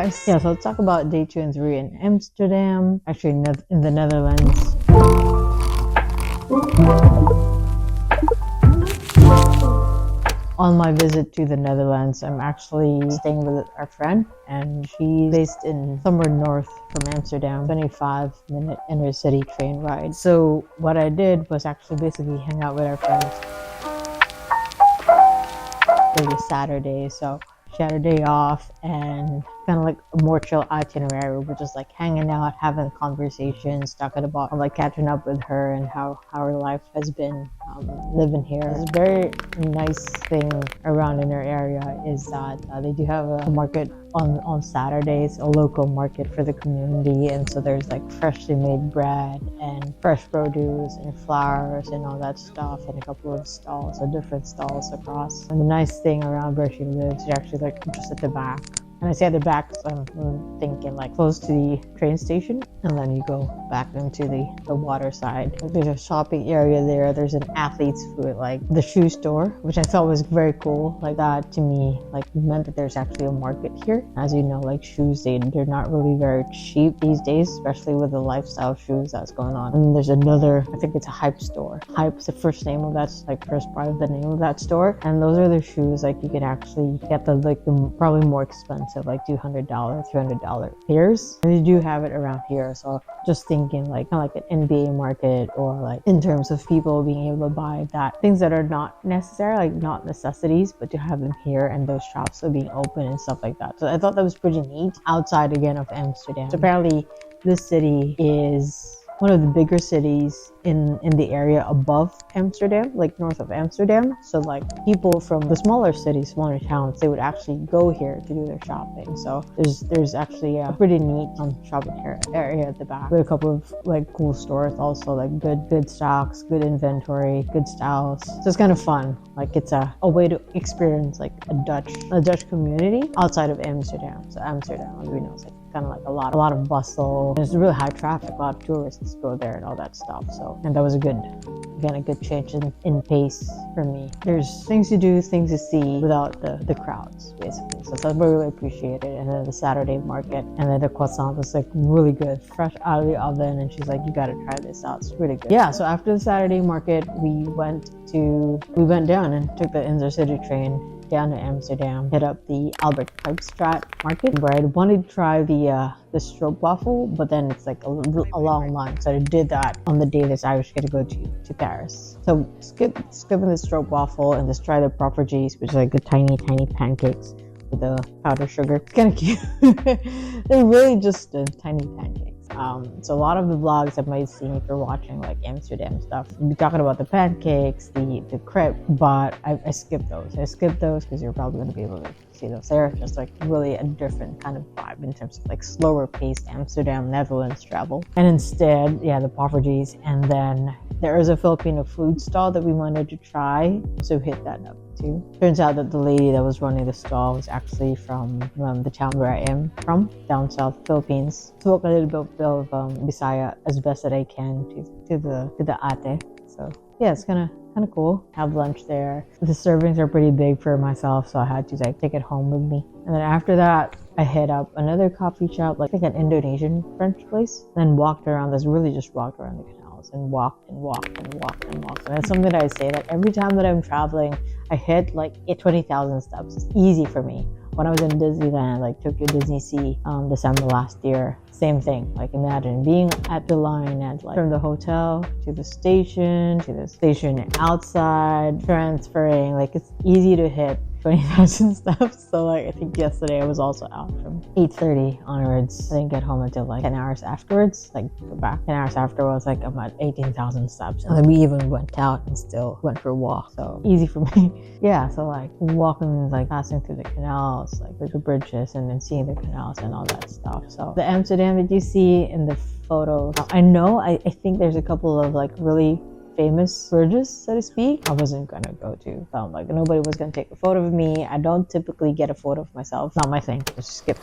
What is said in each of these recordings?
guys. Yeah, so let's talk about day 2 and 3 in Amsterdam, actually in the Netherlands. On my visit to the Netherlands, I'm actually staying with our friend, and she's based in somewhere north from Amsterdam, 25-minute inner city train ride. So what I did was actually basically hang out with our friends. It was Saturday, so she had a day off and kind of like a more chill itinerary. We're just like hanging out, having conversations, talking about like catching up with her and how her life has been living here. It's a very nice thing around in our area is that they do have a market on Saturdays, a local market for the community, and so there's like freshly made bread and fresh produce and flowers and all that stuff, and a couple of stalls, so different stalls across. And the nice thing around where she lives, she's actually like just at the back. And I say at the back, so I'm thinking like close to the train station, and then you go back into the water side. There's a shopping area there. There's an athlete's foot, like the shoe store, which I thought was very cool. Like that to me, like meant that there's actually a market here. As you know, like shoes, they're not really very cheap these days, especially with the lifestyle shoes that's going on. And there's another, I think it's a Hype store. Hype's the first name of that, like first part of the name of that store. And those are the shoes like you can actually get the probably more expensive, like $200, $300 pairs. And they do have it around here. So just thinking like kind of like an NBA market, or like in terms of people being able to buy that things that are not necessary, like not necessities, but to have them here and those shops are being open and stuff like that. So I thought that was pretty neat outside again of Amsterdam. So apparently this city is one of the bigger cities in the area above Amsterdam, like north of Amsterdam. So like people from the smaller cities, smaller towns, they would actually go here to do their shopping. So there's actually a pretty neat shopping area at the back with a couple of like cool stores, also like good stocks, good inventory, good styles. So it's kind of fun. Like it's a way to experience like a Dutch community outside of Amsterdam. So Amsterdam, as we know, is like kind of like a lot of bustle. There's really high traffic, a lot of tourists go there and all that stuff. So, and that was a good change in pace for me. There's things to do, things to see without the crowds, basically. So I really appreciate it. And then the Saturday market, and then the croissant was like really good, fresh out of the oven. And she's like, you got to try this out. It's really good. Yeah. So after the Saturday market, we went down and took the intercity train down to Amsterdam, hit up the Albert Kuipstraat market, where I wanted to try the stroopwafel, but then it's like a long line, so I did that on the day that I was going to go to Paris. So skipping the stroopwafel and just try the proper G's, which is like the tiny pancakes with the powdered sugar. It's kind of cute. They're really just tiny pancakes. So a lot of the vlogs that might see if you're watching like Amsterdam stuff, we'll be talking about the pancakes, the crepe, but I skipped those. I skipped those because you're probably going to be able to see those there. Just like really a different kind of vibe in terms of like slower paced Amsterdam, Netherlands travel. And instead, yeah, the Poffertjes. And then there is a Filipino food stall that we wanted to try, so hit that up too. Turns out that the lady that was running the stall was actually from the town where I am from, down south Philippines. Spoke a little bit of Bisaya as best that I can to the ate. So yeah, it's kind of cool. Have lunch there. The servings are pretty big for myself, so I had to like take it home with me. And then after that, I hit up another coffee shop, like an Indonesian French place. Then walked around. Just walked around the canals and walked. And it's something that I say that every time that I'm traveling, I hit like 20,000 steps. It's easy for me. When I was in Disneyland, like Tokyo Disney Sea, December last year, same thing. Like imagine being at the line at like from the hotel to the station outside, transferring. Like it's easy to hit 20,000 steps. So like I think yesterday I was also out from 8:30 onwards. I didn't get home until like 10 hours afterwards. Like go back 10 hours afterwards, like I'm at 18,000 steps. And then we even went out and still went for a walk. So easy for me. Yeah, so like walking, like passing through the canals, like the bridges, and then seeing the canals and all that stuff. So the Amsterdam that you see in the photos, I think there's a couple of like really famous bridges, so to speak. I wasn't gonna go to. Like nobody was gonna take a photo of me. I don't typically get a photo of myself. Not my thing. Just skip.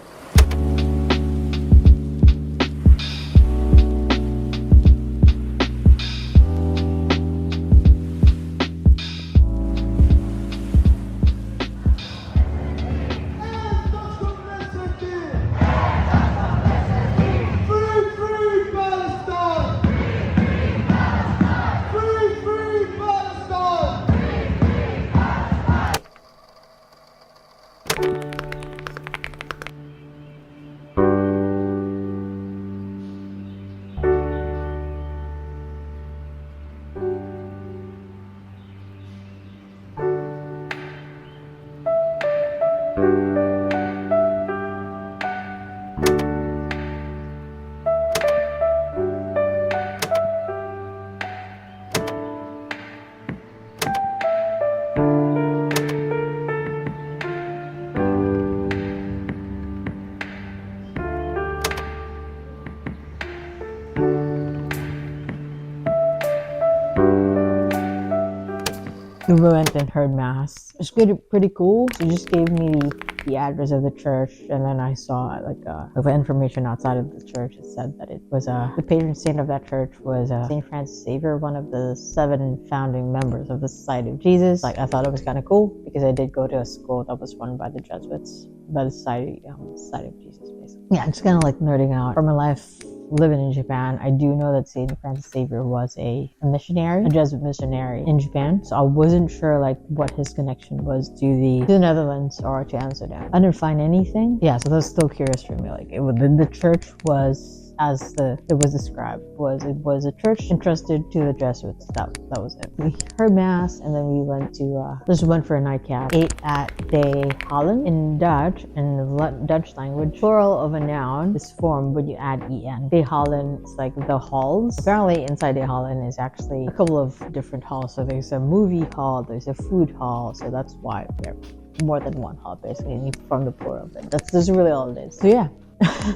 We went and heard mass. It's good, pretty cool. She just gave me the address of the church, and then I saw like information outside of the church. It said that it was the patron saint of that church was Saint Francis Xavier, one of the 7 founding members of the Society of Jesus. Like I thought it was kind of cool because I did go to a school that was run by the Jesuits, by the Society of Jesus, basically. Yeah, I'm just kind of like nerding out for my life. Living in Japan, I do know that Saint Francis Xavier was a missionary, a Jesuit missionary in Japan. So I wasn't sure like what his connection was to the Netherlands or to Amsterdam. I didn't find anything. Yeah, so that's still curious for me. Like the church was, as it was described, it was a church entrusted to the Jesuits. That was it. We heard mass, and then we went to just went for a nightcap. Ate at De Hallen. In Dutch, in the Dutch language, plural of a noun is formed when you add en. De Hallen is like the halls. Apparently, inside De Hallen is actually a couple of different halls. So there's a movie hall, there's a food hall. So that's why there are more than one hall, basically, from the plural of it. That's really all it is. So yeah.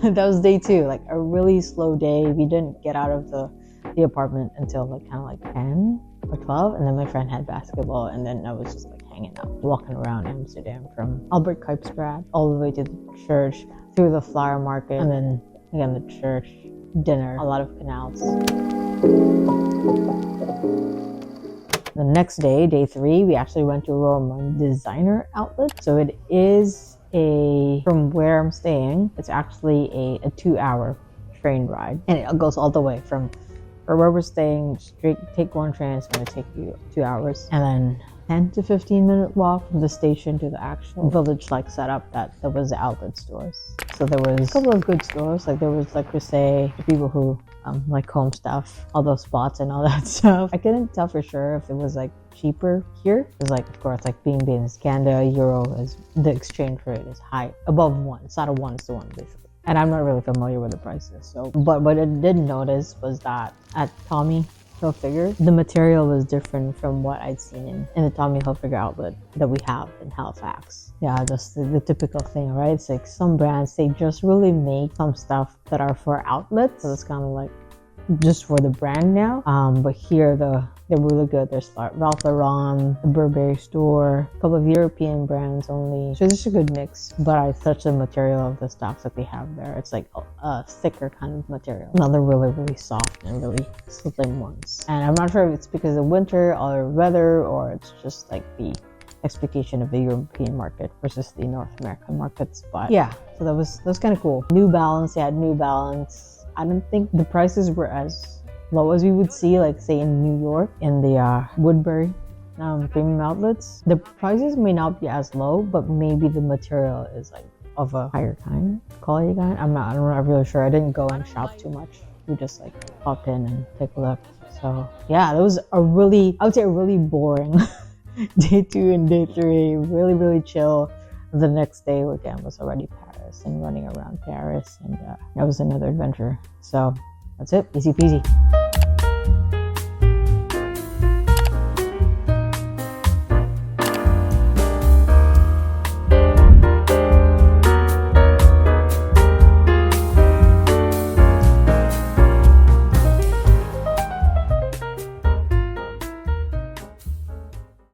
That was day 2, like a really slow day. We didn't get out of the apartment until like kind of like 10 or 12, and then my friend had basketball, and then I was just like hanging out, walking around Amsterdam from Albert Kuipsstraat all the way to the church, through the flower market, and then again the church, dinner, a lot of canals. The next day, day 3, we actually went to Roermond Designer Outlets. So it is from where I'm staying, it's actually a 2-hour train ride, and it goes all the way from where we're staying. Straight, take one train, it's going to take you 2 hours, and then 10 to 15 minute walk from the station to the actual village like setup that was the outlet stores. So there was a couple of good stores. Like there was, like, per se, the people who like home stuff, all those spots and all that stuff. I couldn't tell for sure if it was like cheaper here, because like of course, like being in Scanda, euro is, the exchange rate is high, above 1. It's not a 1, it's a 1 basically. And I'm not really familiar with the prices. So, but what I did notice was that at Tommy Hilfiger, the material was different from what I'd seen in the Tommy Hilfiger outlet that we have in Halifax. Yeah, just the typical thing, right? It's like some brands, they just really make some stuff that are for outlets. So it's kind of like just for the brand now. But here they're really good. There's Ralph Lauren, the Burberry store, a couple of European brands only. So it's just a good mix. But I touch the material of the stuff that they have there. It's like a thicker kind of material. Now they're really, really soft and really slim ones. And I'm not sure if it's because of winter or weather, or it's just like the expectation of the European market versus the North American markets. But yeah, so that was kind of cool. New Balance, they had New Balance. I don't think the prices were as low as we would see, like say in New York, in the Woodbury premium outlets. The prices may not be as low, but maybe the material is like of a higher kind, quality kind. I'm not really sure. I didn't go and shop too much. We just like popped in and take a look. So yeah, that was I would say a really boring day 2 and day 3. Really, really chill. The next day again was already Paris and running around Paris, and that was another adventure. So that's it, easy peasy.